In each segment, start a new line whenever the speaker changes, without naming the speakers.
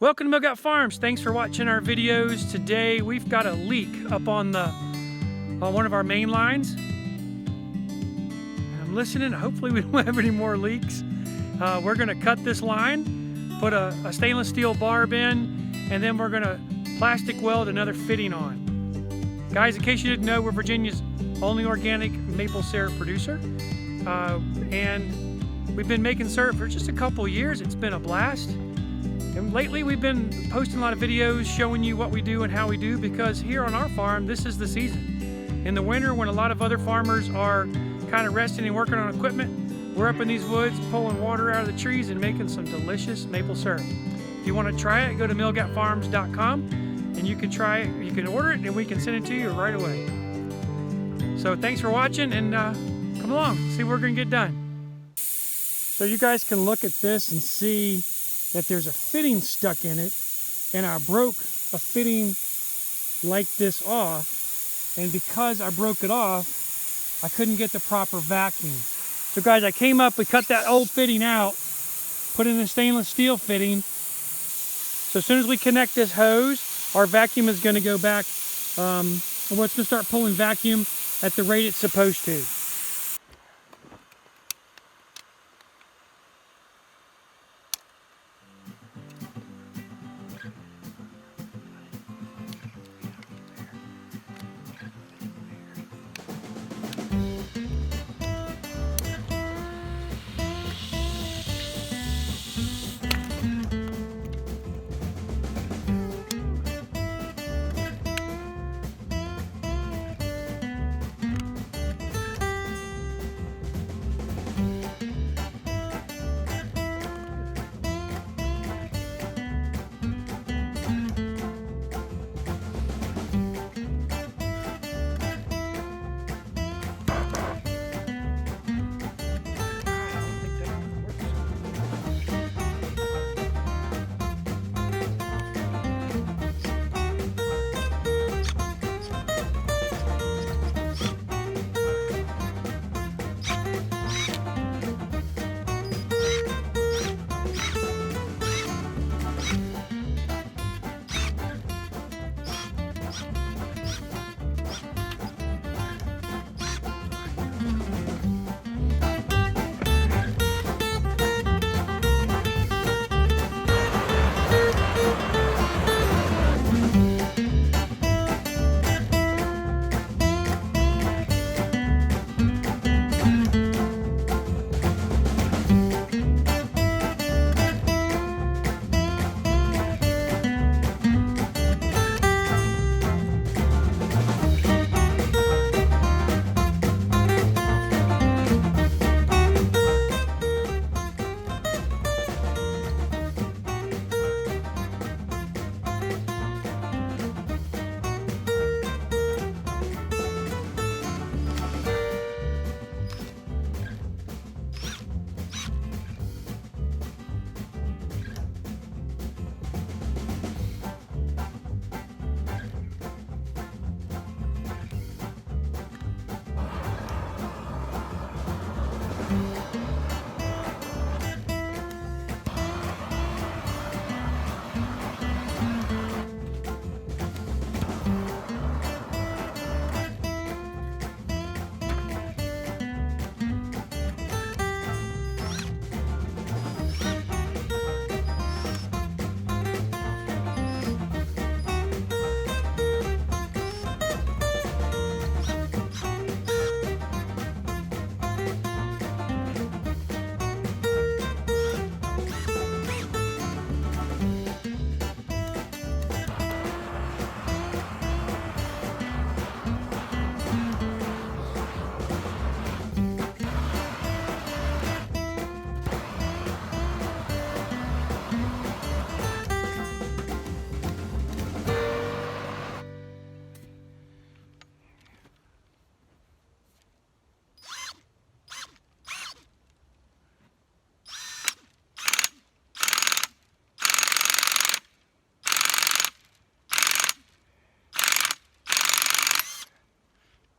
Welcome to Milgot Farms. Thanks for watching our videos. Today we've got a leak up on one of our main lines. I'm listening. Hopefully we don't have any more leaks. We're going to cut this line, put a stainless steel barb in, and then we're going to plastic weld another fitting on. Guys, in case you didn't know, we're Virginia's only organic maple syrup producer, and we've been making syrup for just a couple years. It's been a blast. And lately we've been posting a lot of videos showing you what we do and how we do, because here on our farm, this is the season. In the winter, when a lot of other farmers are kind of resting and working on equipment, we're up in these woods pulling water out of the trees and making some delicious maple syrup. If you want to try it, go to milgotfarms.com and you can try it. You can order it and we can send it to you right away. So thanks for watching, and come along, see what we're going to get done. So you guys can look at this and see that there's a fitting stuck in it, and I broke a fitting like this off, and because I broke it off, I couldn't get the proper vacuum. So guys, I came up, we cut that old fitting out, put in a stainless steel fitting. So as soon as we connect this hose, our vacuum is going to go back, and it's going to start pulling vacuum at the rate it's supposed to.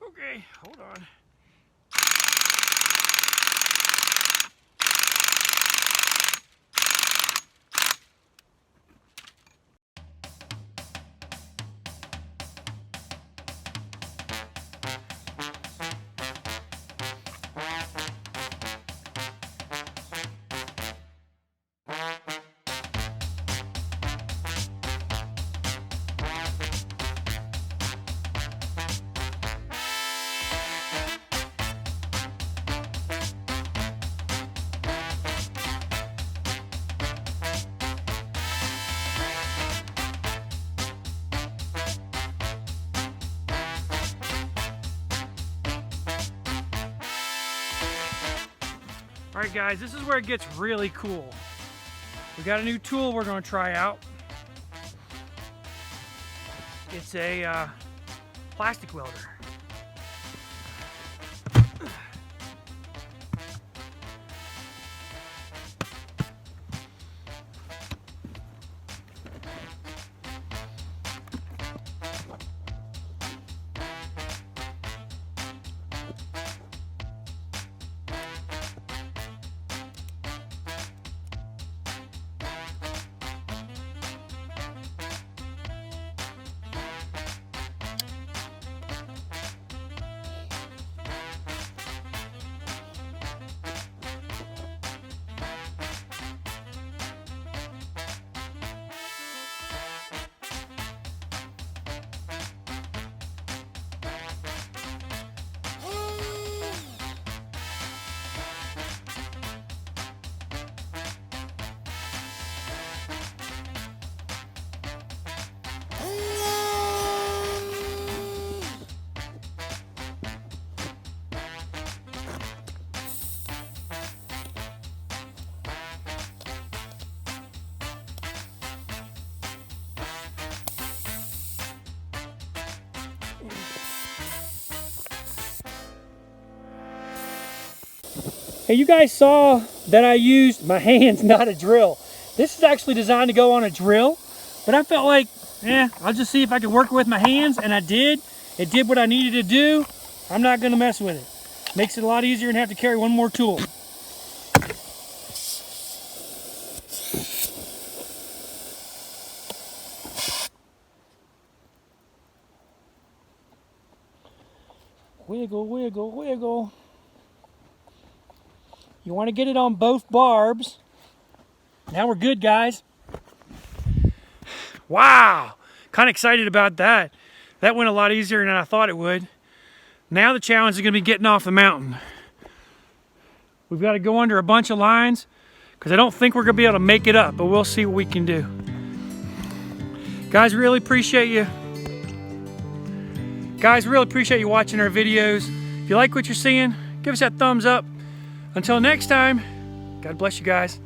Okay, hold on. All right, guys, this is where it gets really cool. We got a new tool we're going to try out. It's a plastic welder. Hey, you guys saw that I used my hands, not a drill. This is actually designed to go on a drill, but I felt like, I'll just see if I could work with my hands, and I did. It did what I needed to do. I'm not gonna mess with it. Makes it a lot easier and have to carry one more tool. Wiggle, wiggle, wiggle. You want to get it on both barbs. Now we're good, guys. Wow, kind of excited about that. That went a lot easier than I thought it would. Now the challenge is going to be getting off the mountain. We've got to go under a bunch of lines because I don't think we're going to be able to make it up, but we'll see what we can do. Guys, really appreciate you. Guys, really appreciate you watching our videos. If you like what you're seeing, give us that thumbs up. Until next time, God bless you guys.